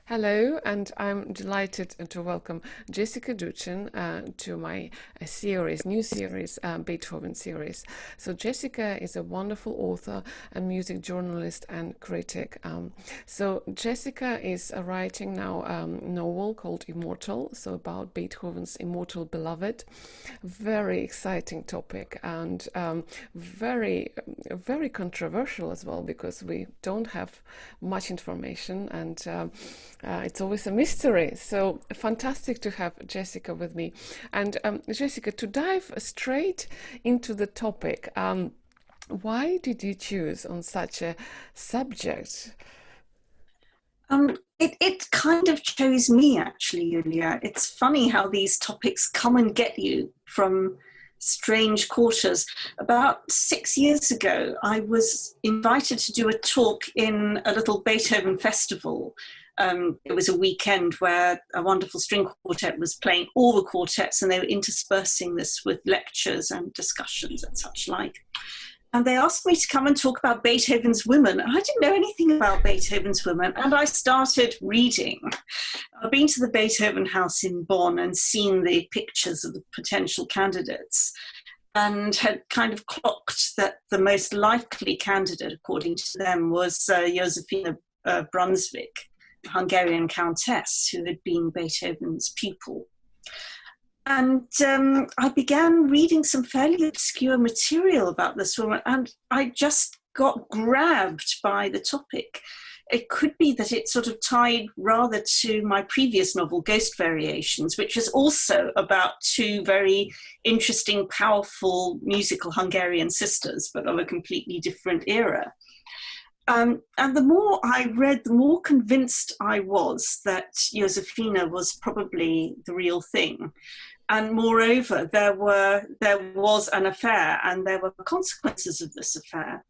Hello, and I'm delighted to welcome Jessica Duchen to my new series, Beethoven series. So Jessica is a wonderful author, a music journalist, and critic. So Jessica is writing now a novel called Immortal, so about Beethoven's immortal beloved. Very exciting topic and very controversial as well because we don't have much information and it's always a mystery. So fantastic to have Jessica with me. And Jessica, to dive straight into the topic, why did you choose on such a subject? It kind of chose me, actually, Julia. It's funny how these topics come and get you from strange quarters. About 6 years ago, I was invited to do a talk in a little Beethoven festival. It was a weekend where a wonderful string quartet was playing all the quartets, and they were interspersing this with lectures and discussions and such like. And they asked me to come and talk about Beethoven's women. And I didn't know anything about Beethoven's women. And I started reading. I've been to the Beethoven house in Bonn and seen the pictures of the potential candidates and had kind of clocked that the most likely candidate, according to them, was Josefina Brunswick, the Hungarian countess who had been Beethoven's pupil. And I began reading some fairly obscure material about this woman, and I just got grabbed by the topic. It could be that it sort of tied rather to my previous novel, Ghost Variations, which is also about two very interesting, powerful musical Hungarian sisters, but of a completely different era. And the more I read, the more convinced I was that Josefina was probably the real thing. And moreover, there was an affair, and there were consequences of this affair.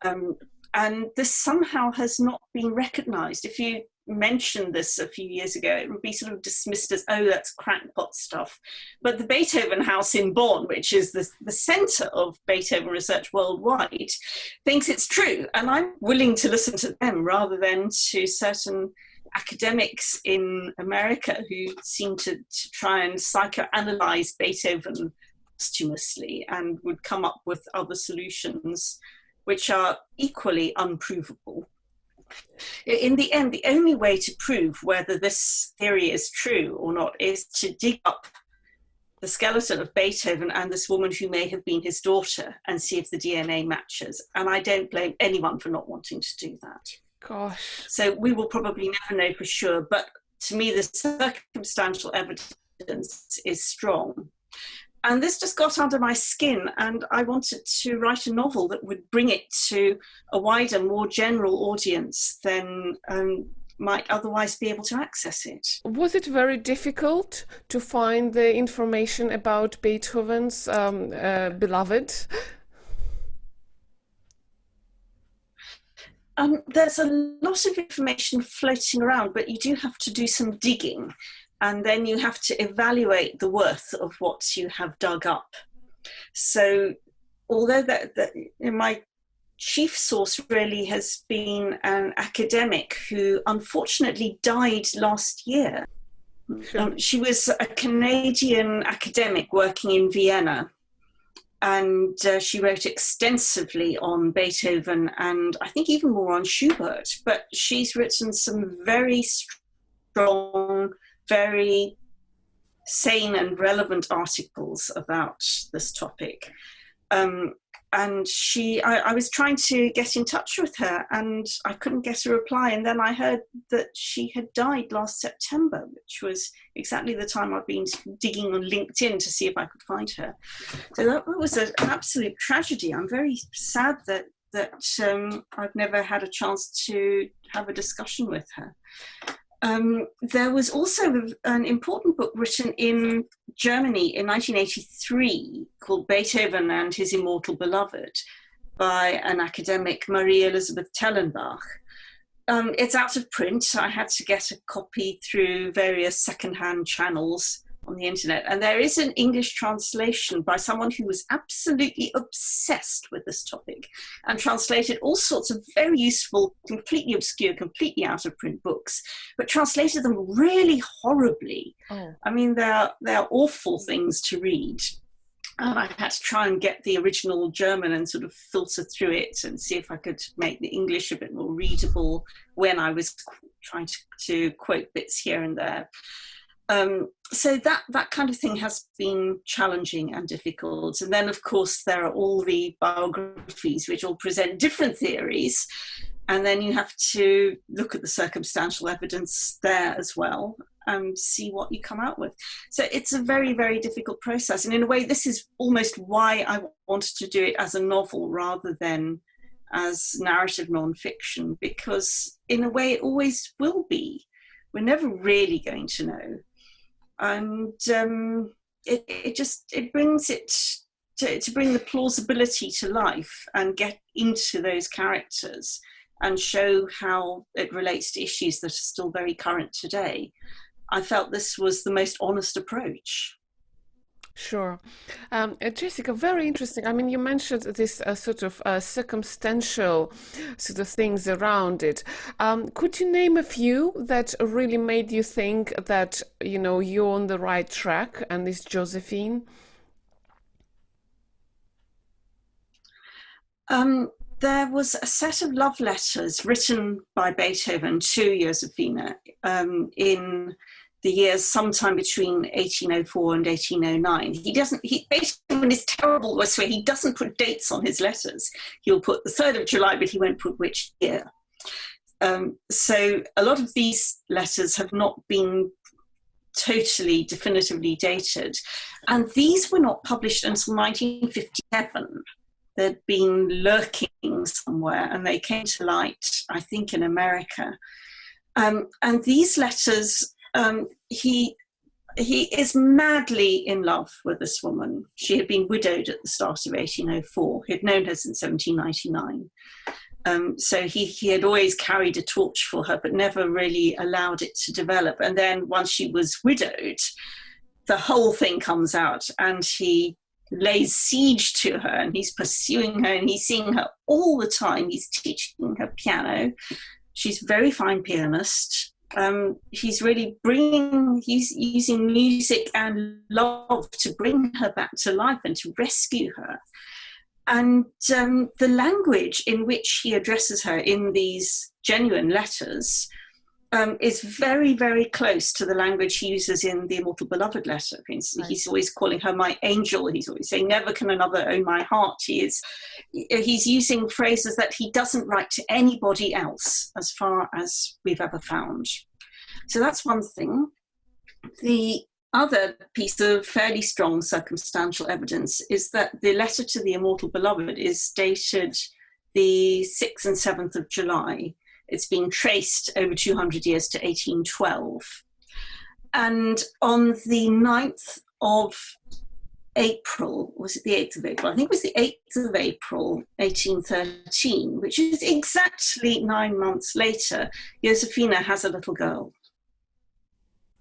And this somehow has not been recognized. If you mentioned this a few years ago, it would be sort of dismissed as, oh, that's crackpot stuff. But the Beethoven House in Bonn, which is the center of Beethoven research worldwide, thinks it's true. And I'm willing to listen to them rather than to certain academics in America who seem to try and psychoanalyze Beethoven posthumously and would come up with other solutions which are equally unprovable. In the end, the only way to prove whether this theory is true or not is to dig up the skeleton of Beethoven and this woman who may have been his daughter and see if the DNA matches. And I don't blame anyone for not wanting to do that. Gosh. So we will probably never know for sure, but to me the circumstantial evidence is strong. And this just got under my skin, and I wanted to write a novel that would bring it to a wider, more general audience than might otherwise be able to access it. Was it very difficult to find the information about Beethoven's beloved? There's a lot of information floating around, but you do have to do some digging, and then you have to evaluate the worth of what you have dug up. So although my chief source really has been an academic who unfortunately died last year. Sure. She was a Canadian academic working in Vienna. And she wrote extensively on Beethoven and I think even more on Schubert. But she's written some very strong, very sane and relevant articles about this topic. And I was trying to get in touch with her and I couldn't get a reply. And then I heard that she had died last September, which was exactly the time I've been digging on LinkedIn to see if I could find her. So that was an absolute tragedy. I'm very sad that I've never had a chance to have a discussion with her. There was also an important book written in Germany in 1983 called Beethoven and His Immortal Beloved by an academic, Marie Elisabeth Tellenbach. It's out of print. I had to get a copy through various secondhand channels. on the internet, and there is an English translation by someone who was absolutely obsessed with this topic and translated all sorts of very useful, completely obscure, completely out of print books, but translated them really horribly. Oh. I mean, they're awful things to read. And I had to try and get the original German and sort of filter through it and see if I could make the English a bit more readable when I was trying to quote bits here and there. So that kind of thing has been challenging and difficult. And then, of course, there are all the biographies which all present different theories. And then you have to look at the circumstantial evidence there as well and see what you come out with. So it's a very, very difficult process. And in a way, this is almost why I wanted to do it as a novel rather than as narrative nonfiction, because in a way it always will be. We're never really going to know. And it brings it to bring the plausibility to life and get into those characters and show how it relates to issues that are still very current today. I felt this was the most honest approach. Sure. Jessica, very interesting. I mean, you mentioned this sort of circumstantial sort of things around it. Could you name a few that really made you think that, you know, you're on the right track and this Josephine? There was a set of love letters written by Beethoven to Josefina in the years sometime between 1804 and 1809. Beethoven is terrible this way. He doesn't put dates on his letters. He'll put the 3rd of July, but he won't put which year. So a lot of these letters have not been totally definitively dated. And these were not published until 1957. They'd been lurking somewhere and they came to light, I think, in America. And these letters, he is madly in love with this woman. She had been widowed at the start of 1804. He had known her since 1799. So he had always carried a torch for her, but never really allowed it to develop. And then once she was widowed, the whole thing comes out and he lays siege to her and he's pursuing her and he's seeing her all the time. He's teaching her piano. She's a very fine pianist. He's using music and love to bring her back to life and to rescue her. And the language in which he addresses her in these genuine letters is very, very close to the language he uses in the Immortal Beloved letter. He's always calling her my angel. He's always saying, never can another own my heart. He's using phrases that he doesn't write to anybody else, as far as we've ever found. So that's one thing. The other piece of fairly strong circumstantial evidence is that the letter to the Immortal Beloved is dated the 6th and 7th of July. It's been traced over 200 years to 1812. And on the 9th of April, was it the 8th of April? I think it was the 8th of April, 1813, which is exactly 9 months later, Josefina has a little girl.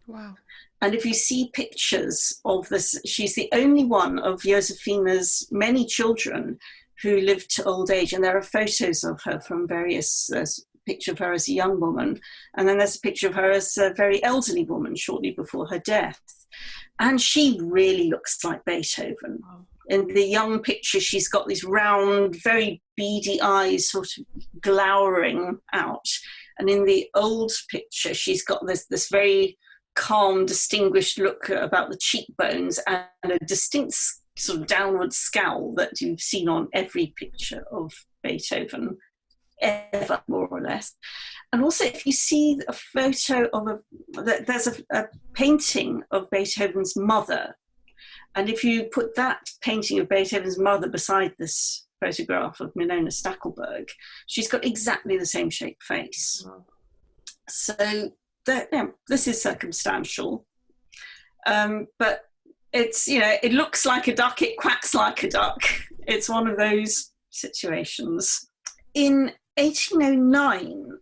Wow. And if you see pictures of this, she's the only one of Josefina's many children who lived to old age. And there are photos of her from various picture of her as a young woman, and then there's a picture of her as a very elderly woman shortly before her death. And she really looks like Beethoven. Wow. In the young picture, she's got these round, very beady eyes sort of glowering out. And in the old picture, she's got this very calm, distinguished look about the cheekbones and a distinct sort of downward scowl that you've seen on every picture of Beethoven ever, more or less. And also, if you see a photo of there's a painting of Beethoven's mother, and if you put that painting of Beethoven's mother beside this photograph of Minona Stackelberg, she's got exactly the same shaped face. Wow. So this is circumstantial, but it's, it looks like a duck, it quacks like a duck. It's one of those situations. In 1809,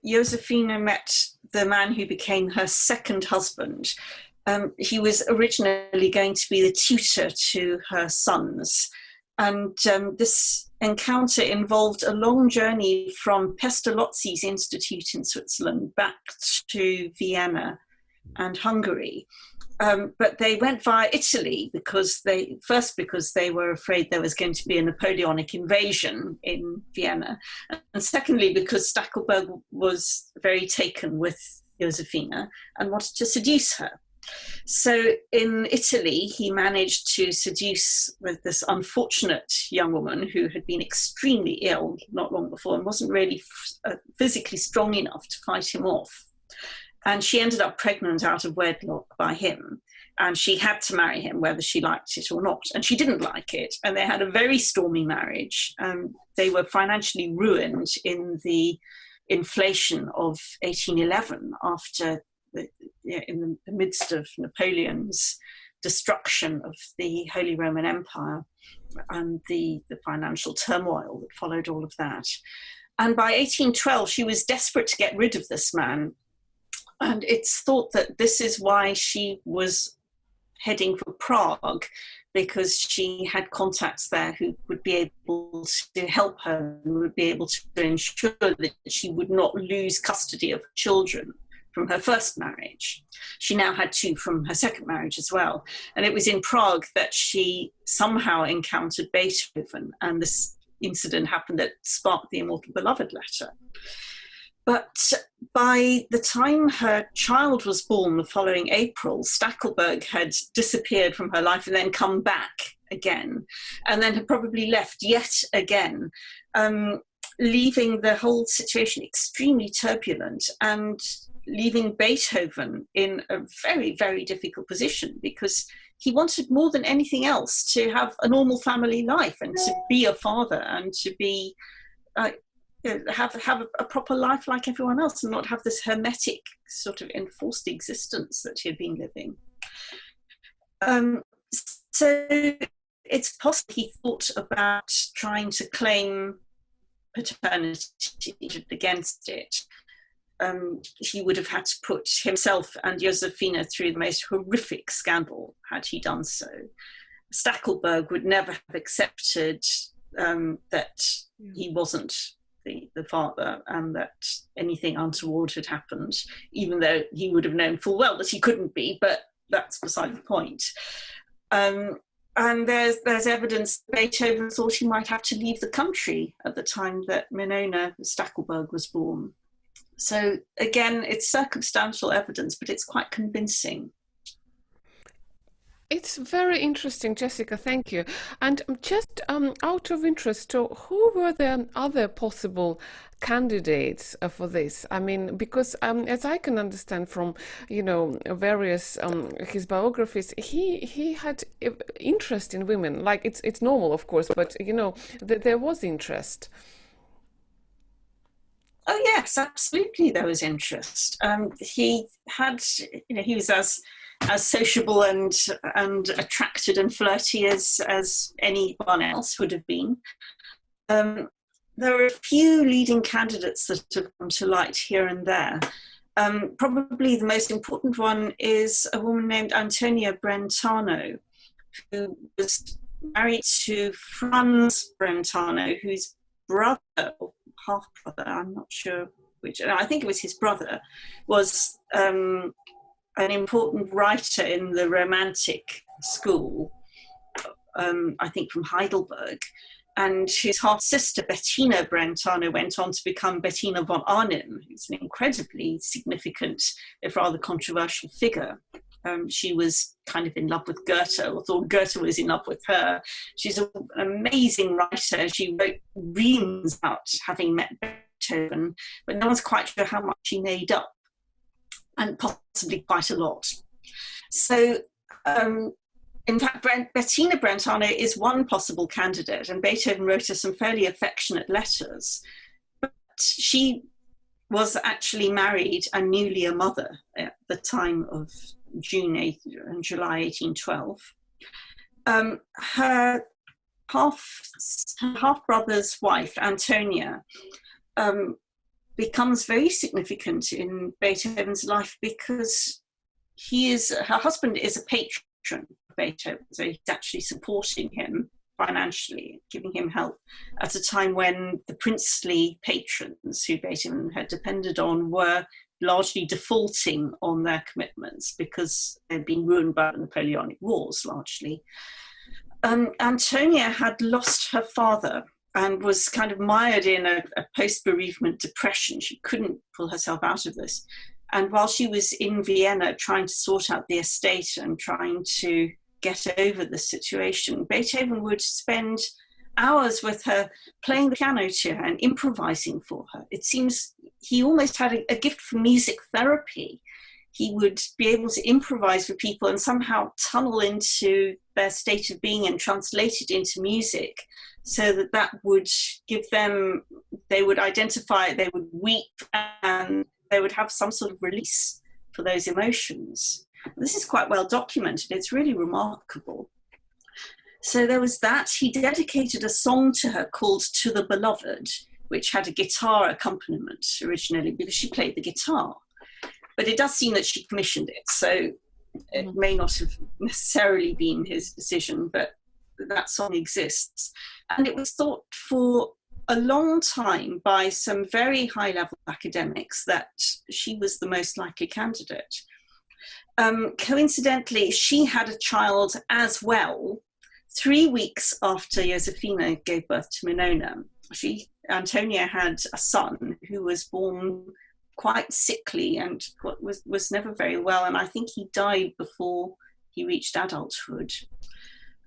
Josefina met the man who became her second husband, He was originally going to be the tutor to her sons. And this encounter involved a long journey from Pestalozzi's Institute in Switzerland back to Vienna and Hungary. But they went via Italy because they were afraid there was going to be a Napoleonic invasion in Vienna, and secondly because Stackelberg was very taken with Josefina and wanted to seduce her. So in Italy, he managed to seduce this unfortunate young woman who had been extremely ill not long before and wasn't really physically strong enough to fight him off. And she ended up pregnant out of wedlock by him. And she had to marry him whether she liked it or not. And she didn't like it. And they had a very stormy marriage. They were financially ruined in the inflation of 1811 after in the midst of Napoleon's destruction of the Holy Roman Empire and the financial turmoil that followed all of that. And by 1812, she was desperate to get rid of this man. And it's thought that this is why she was heading for Prague, because she had contacts there who would be able to help her and would be able to ensure that she would not lose custody of children from her first marriage. She now had two from her second marriage as well. And it was in Prague that she somehow encountered Beethoven, and this incident happened that sparked the Immortal Beloved letter. But by the time her child was born the following April, Stackelberg had disappeared from her life and then come back again, and then had probably left yet again, leaving the whole situation extremely turbulent and leaving Beethoven in a very, very difficult position, because he wanted more than anything else to have a normal family life and to be a father and to be have a proper life like everyone else and not have this hermetic sort of enforced existence that he had been living. So it's possible he thought about trying to claim paternity against it. He would have had to put himself and Josefina through the most horrific scandal had he done so. Stackelberg would never have accepted that he wasn't the father and that anything untoward had happened, even though he would have known full well that he couldn't be, but that's beside the point. And there's evidence that Beethoven thought he might have to leave the country at the time that Minona Stackelberg was born. So again, it's circumstantial evidence, but it's quite convincing. It's very interesting, Jessica, thank you. And just out of interest, so who were the other possible candidates for this? I mean, because as I can understand from, various his biographies, he had interest in women. Like it's normal, of course, but there was interest. Oh yes, absolutely, there was interest. He had, he was as sociable and attracted and flirty as anyone else would have been. There are a few leading candidates that have come to light here and there. Probably the most important one is a woman named Antonia Brentano, who was married to Franz Brentano, whose brother, or half-brother, I'm not sure which, I think it was his brother, was an important writer in the Romantic school, I think from Heidelberg. And his half-sister, Bettina Brentano, went on to become Bettina von Arnim, who's an incredibly significant, if rather controversial figure. She was kind of in love with Goethe, or thought Goethe was in love with her. She's an amazing writer. She wrote reams about having met Beethoven, but no one's quite sure how much she made up, and possibly quite a lot. So, in fact, Bettina Brentano is one possible candidate, and Beethoven wrote her some fairly affectionate letters. But she was actually married and newly a mother at the time of July 1812. Her half-brother's wife, Antonia, becomes very significant in Beethoven's life because her husband is a patron of Beethoven, so he's actually supporting him financially, giving him help at a time when the princely patrons who Beethoven had depended on were largely defaulting on their commitments because they'd been ruined by the Napoleonic Wars largely. Antonia had lost her father and was kind of mired in a post-bereavement depression. She couldn't pull herself out of this. And while she was in Vienna trying to sort out the estate and trying to get over the situation, Beethoven would spend hours with her, playing the piano to her and improvising for her. It seems he almost had a gift for music therapy. He would be able to improvise for people and somehow tunnel into their state of being and translate it into music, so that would give them, they would identify it, they would weep, and they would have some sort of release for those emotions. This is quite well documented. It's really remarkable. So there was that. He dedicated a song to her called To the Beloved, which had a guitar accompaniment originally because she played the guitar. But it does seem that she commissioned it, so it may not have necessarily been his decision, but that song exists. And it was thought for a long time by some very high-level academics that she was the most likely candidate. Coincidentally, she had a child as well 3 weeks after Josefina gave birth to Minona. Antonia had a son who was born quite sickly and was never very well, and I think he died before he reached adulthood.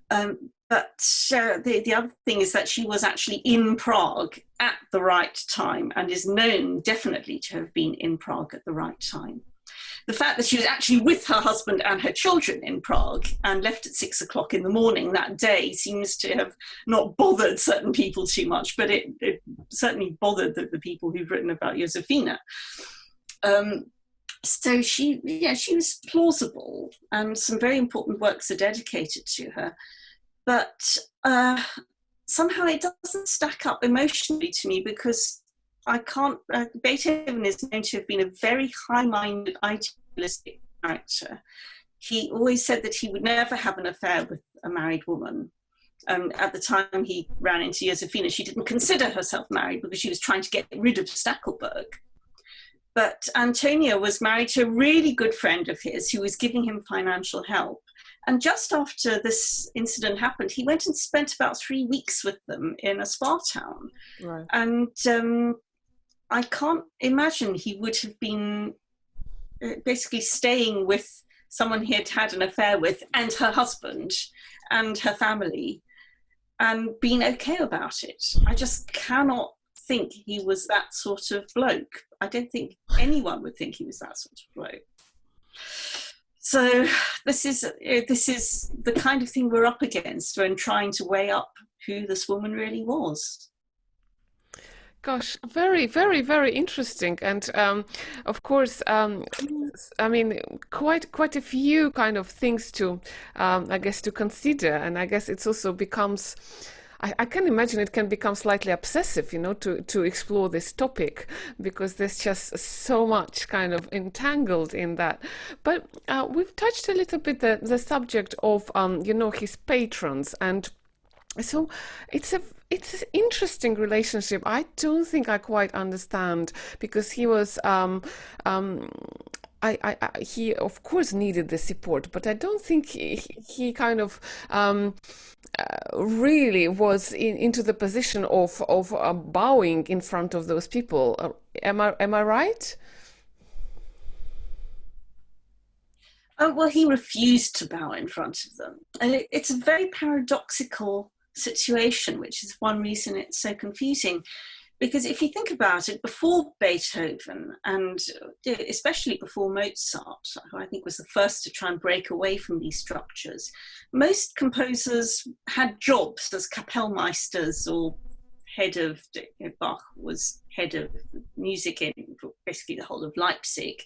But the other thing is that she was actually in Prague at the right time and is known definitely to have been in Prague at the right time. The fact that she was actually with her husband and her children in Prague and left at 6 o'clock in the morning that day seems to have not bothered certain people too much, but it certainly bothered the people who've written about Josefina. So she was plausible, and some very important works are dedicated to her. But somehow it doesn't stack up emotionally to me because Beethoven is known to have been a very high-minded, idealistic character. He always said that he would never have an affair with a married woman. At the time he ran into Josefina, she didn't consider herself married because she was trying to get rid of Stackelberg. But Antonia was married to a really good friend of his who was giving him financial help. And just after this incident happened, he went and spent about 3 weeks with them in a spa town. Right. And I can't imagine he would have been basically staying with someone he had had an affair with and her husband and her family and being okay about it. I just cannot think he was that sort of bloke. I don't think anyone would think he was that sort of bloke. So this is the kind of thing we're up against when trying to weigh up who this woman really was. Gosh, very, very, very interesting, and of course, I mean, quite a few kind of things to, I guess, to consider, and I guess it's also becomes. I can imagine it can become slightly obsessive, you know, to explore this topic, because there's just so much kind of entangled in that. But we've touched a little bit the subject of, you know, his patrons, and so it's an interesting relationship. I don't think I quite understand, because he was he of course needed the support, but I don't think he kind of really was into the position of bowing in front of those people. Am I right? Well, he refused to bow in front of them, and it's a very paradoxical situation, which is one reason it's so confusing. Because if you think about it, before Beethoven, and especially before Mozart, who I think was the first to try and break away from these structures, most composers had jobs as Kapellmeisters or head of, Bach was head of music in basically the whole of Leipzig.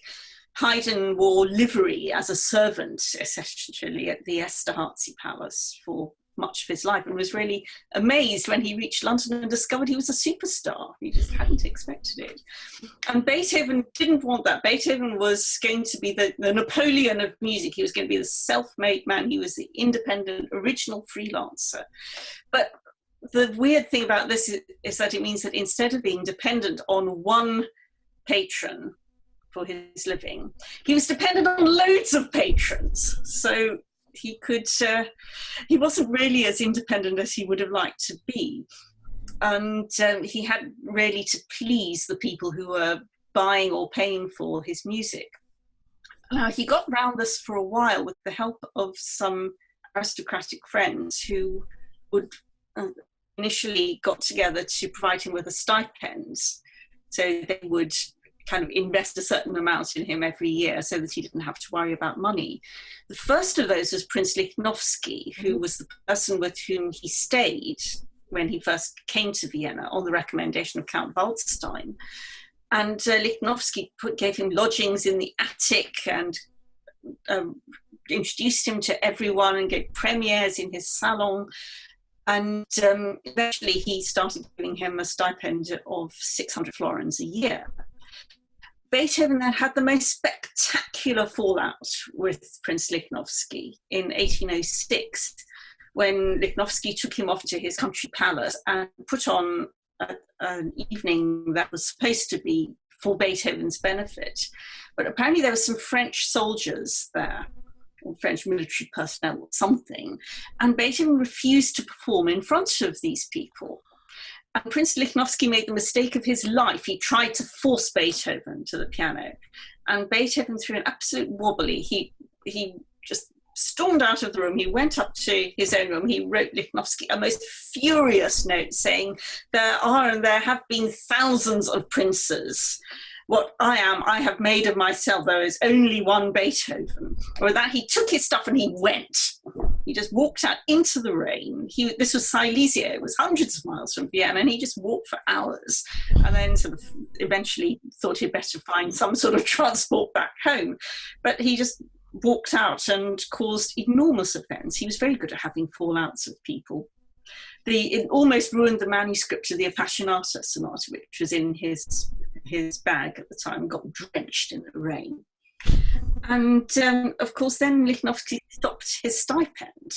Haydn wore livery as a servant, essentially, at the Esterházy Palace for much of his life, and was really amazed when he reached London and discovered he was a superstar. He just hadn't expected it. And Beethoven didn't want that. Beethoven was going to be the Napoleon of music. He was going to be the self-made man. He was the independent, original freelancer. But the weird thing about this is that it means that instead of being dependent on one patron for his living, he was dependent on loads of patrons. So he wasn't really as independent as he would have liked to be. And he had really to please the people who were buying or paying for his music. Now, he got around this for a while with the help of some aristocratic friends who would initially got together to provide him with a stipend. So they would kind of invest a certain amount in him every year so that he didn't have to worry about money. The first of those was Prince Lichnowsky, who was the person with whom he stayed when he first came to Vienna on the recommendation of Count Waldstein. And Lichnowsky gave him lodgings in the attic and introduced him to everyone and gave premieres in his salon. And eventually he started giving him a stipend of 600 florins a year. Beethoven then had the most spectacular fallout with Prince Lichnowsky in 1806, when Lichnowsky took him off to his country palace and put on an evening that was supposed to be for Beethoven's benefit. But apparently there were some French soldiers there, or French military personnel or something, and Beethoven refused to perform in front of these people. And Prince Lichnowsky made the mistake of his life. He tried to force Beethoven to the piano, and Beethoven, threw an absolute wobbly, he just stormed out of the room. He went up to his own room. He wrote Lichnowsky a most furious note saying, there are and there have been thousands of princes. What I am, I have made of myself. There is only one Beethoven. Or that he took his stuff and he went. He just walked out into the rain. This was Silesia. It was hundreds of miles from Vienna, and he just walked for hours, and then sort of eventually thought he'd better find some sort of transport back home. But he just walked out and caused enormous offence. He was very good at having fallouts of people. It almost ruined the manuscript of the Appassionata Sonata, which was in his bag at the time, got drenched in the rain. And of course, then Lichnowsky stopped his stipend.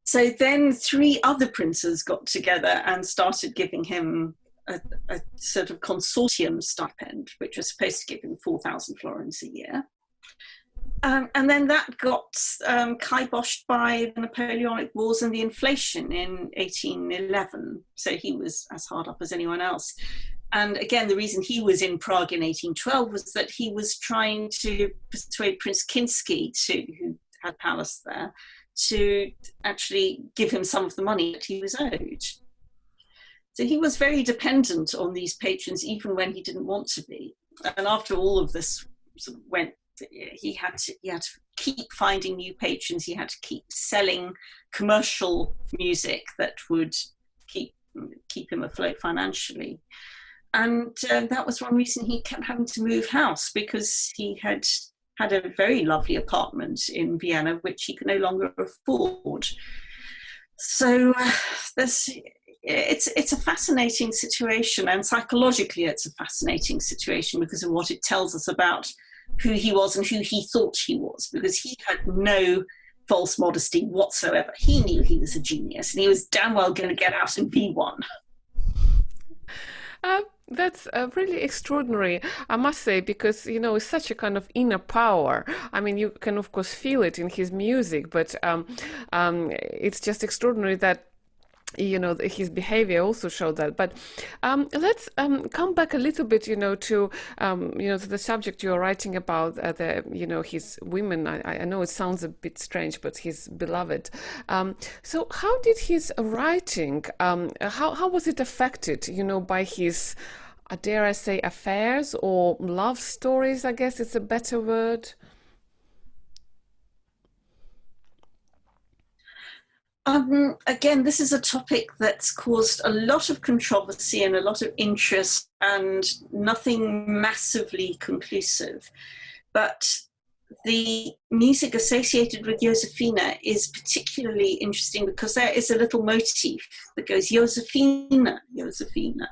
So then 3 other princes got together and started giving him a sort of consortium stipend, which was supposed to give him 4,000 florins a year. And then that got kiboshed by the Napoleonic Wars and the inflation in 1811. So he was as hard up as anyone else. And again, the reason he was in Prague in 1812 was that he was trying to persuade Prince Kinsky, who had palace there, to actually give him some of the money that he was owed. So he was very dependent on these patrons, even when he didn't want to be. And after all of this sort of went, he had to keep finding new patrons. He had to keep selling commercial music that would keep him afloat financially. And that was one reason he kept having to move house, because he had a very lovely apartment in Vienna, which he could no longer afford. So it's a fascinating situation, and psychologically it's a fascinating situation because of what it tells us about who he was and who he thought he was, because he had no false modesty whatsoever. He knew he was a genius, and he was damn well going to get out and be one. That's really extraordinary, I must say, because, it's such a kind of inner power. I mean, you can, of course, feel it in his music, but it's just extraordinary that his behavior also showed that. But let's come back a little bit, to the subject you're writing about, his women. I know it sounds a bit strange, but his beloved. So how did his writing, how was it affected, by his, dare I say, affairs or love stories, I guess it's a better word? Again, this is a topic that's caused a lot of controversy and a lot of interest, and nothing massively conclusive. But the music associated with Josefina is particularly interesting because there is a little motif that goes Josefina, Josefina,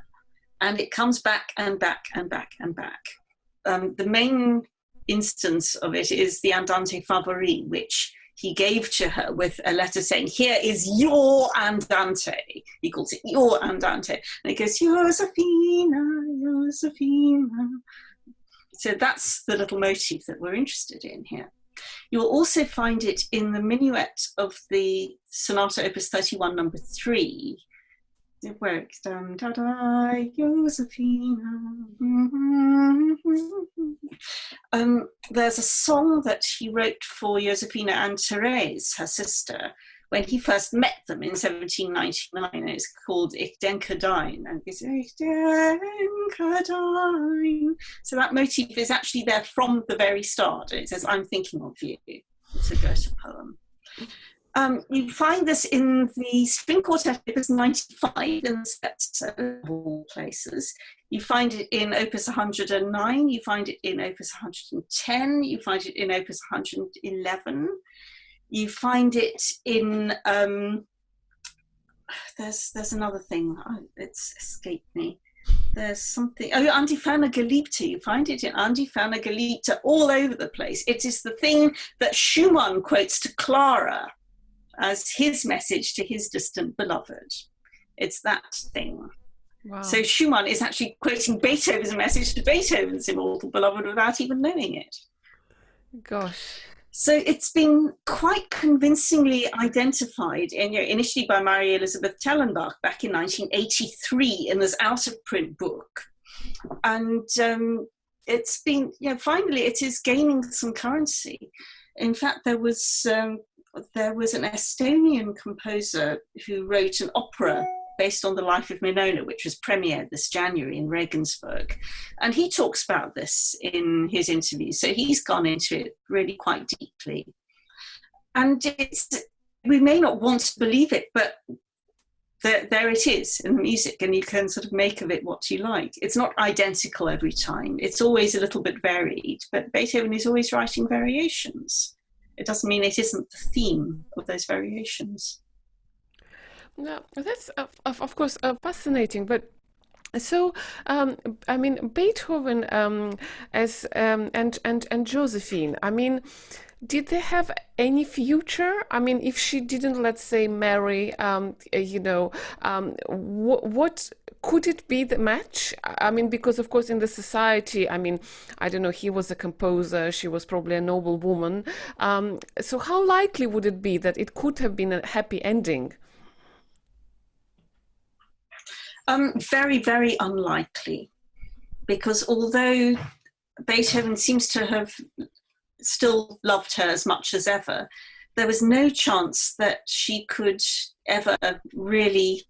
and it comes back and back and back and back. The main instance of it is the Andante Favori, which he gave to her with a letter saying, here is your Andante. He calls it your Andante. And it goes, Josefina, Josefina. So that's the little motif that we're interested in here. You'll also find it in the minuet of the Sonata Opus 31, number 3, where it's Josefina. There's a song that he wrote for Josefina and Therese, her sister, when he first met them in 1799. It's called Ich denke dein. And it's Ich denke dein. So that motif is actually there from the very start. It says, I'm thinking of you. It's a Goethe poem. You find this in the string quartet opus 95 in the sets of all places. You find it in opus 109, you find it in opus 110, you find it in opus 111. You find it in, there's another thing, it's escaped me. There's something, Andi Ferner Geliebte, you find it in Andi Ferner Geliebte all over the place. It is the thing that Schumann quotes to Clara as his message to his distant beloved. It's that thing. Wow. So Schumann is actually quoting Beethoven's message to Beethoven's immortal beloved without even knowing it. Gosh. So it's been quite convincingly identified initially by Marie Elizabeth Tellenbach back in 1983 in this out-of-print book. And it's been, finally it is gaining some currency. In fact, there was an Estonian composer who wrote an opera based on the life of Minona, which was premiered this January in Regensburg. And he talks about this in his interviews. So he's gone into it really quite deeply. And we may not want to believe it, but there it is in the music, and you can sort of make of it what you like. It's not identical every time. It's always a little bit varied, but Beethoven is always writing variations. It doesn't mean it isn't the theme of those variations. No, that's of course fascinating, but so I mean Beethoven and Josephine. I mean, did they have any future? I mean, if she didn't, let's say, marry, what could it be the match? I mean, because of course in the society, I mean, I don't know, he was a composer, she was probably a noble woman. So how likely would it be that it could have been a happy ending? Very, very unlikely, because although Beethoven seems to have still loved her as much as ever, there was no chance that she could ever really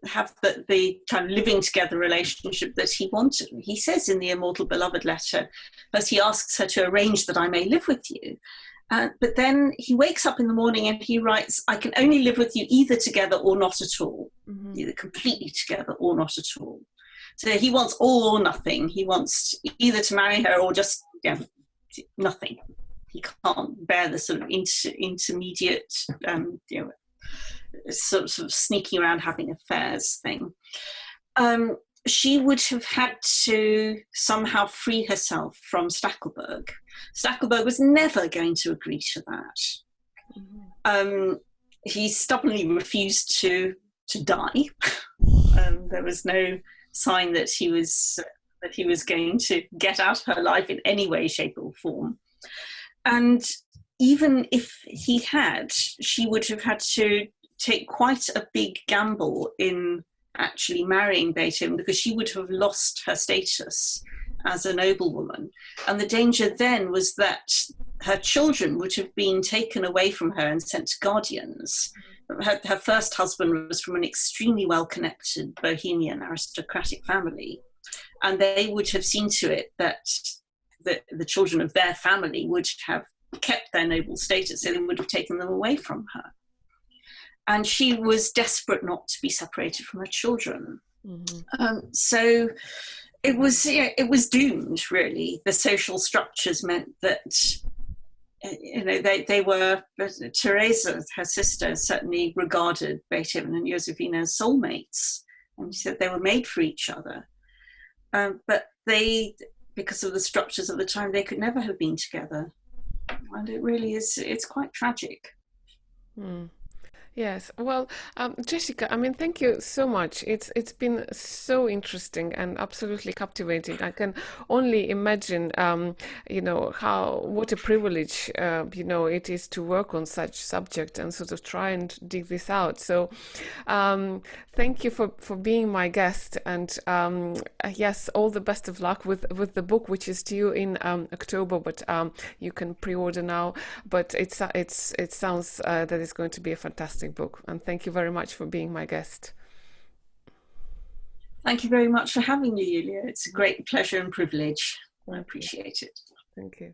have the kind of living together relationship that he wanted. He says in the Immortal Beloved letter, first he asks her to arrange that I may live with you. But then he wakes up in the morning and he writes, I can only live with you either together or not at all. Mm-hmm. Either completely together or not at all. So he wants all or nothing. He wants either to marry her or just nothing. He can't bear the sort of intermediate, sort of sneaking around having affairs thing. She would have had to somehow free herself from Stackelberg. Stackelberg was never going to agree to that. Mm-hmm. He stubbornly refused to die. There was no sign that he was going to get out of her life in any way, shape, or form. And even if he had, she would have had to take quite a big gamble in actually marrying Beethoven, because she would have lost her status as a noblewoman. And the danger then was that her children would have been taken away from her and sent to guardians. Her first husband was from an extremely well-connected Bohemian aristocratic family, and they would have seen to it that the children of their family would have kept their noble status, so they would have taken them away from her. And she was desperate not to be separated from her children. Mm-hmm. So it was doomed, really. The social structures meant that they were, Teresa, her sister, certainly regarded Beethoven and Josefina as soulmates, and she said they were made for each other. But they, because of the structures of the time, they could never have been together. And it really is, it's quite tragic. Hmm. Yes, well, Jessica, I mean, thank you so much. It's been so interesting and absolutely captivating. I can only imagine, how what a privilege, it is to work on such subject and sort of try and dig this out. So, um, thank you for being my guest, and yes, all the best of luck with the book, which is due in October, but you can pre-order now. But it sounds that it's going to be a fantastic book, and thank you very much for being my guest. Thank you very much for having me, Julia. It's a great pleasure and privilege. I Thank you. appreciate it. Thank you.